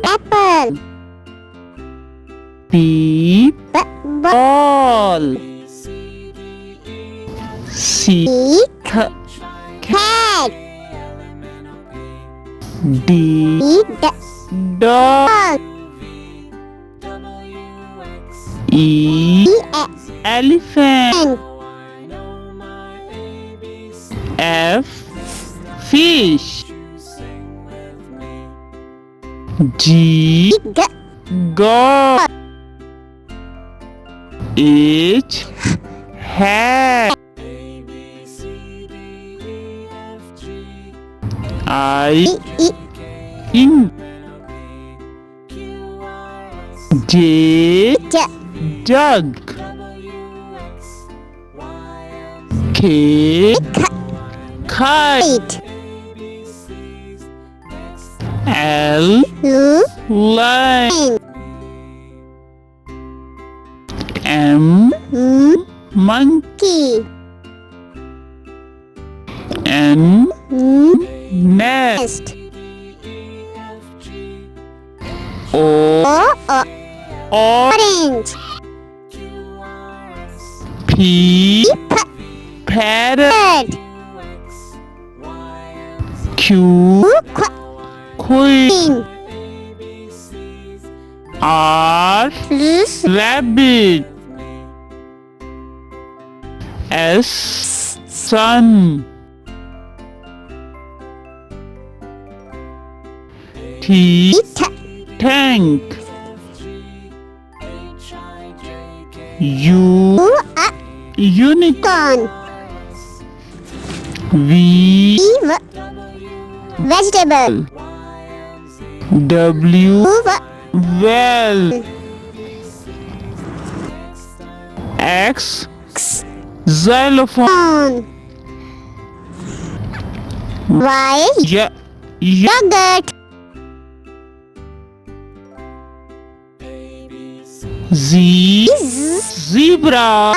apple. B Ball. ball. C Cat. D dog. E elephant. F fish. G god. H hat. I ink. J jug. K kite. L line. M monkey. N nest. O orange. P parrot. Q queen. R rabbit. S sun. T tank. U unicorn. V Vegetable. W well. X xylophone. Y yogurt. Z zebra.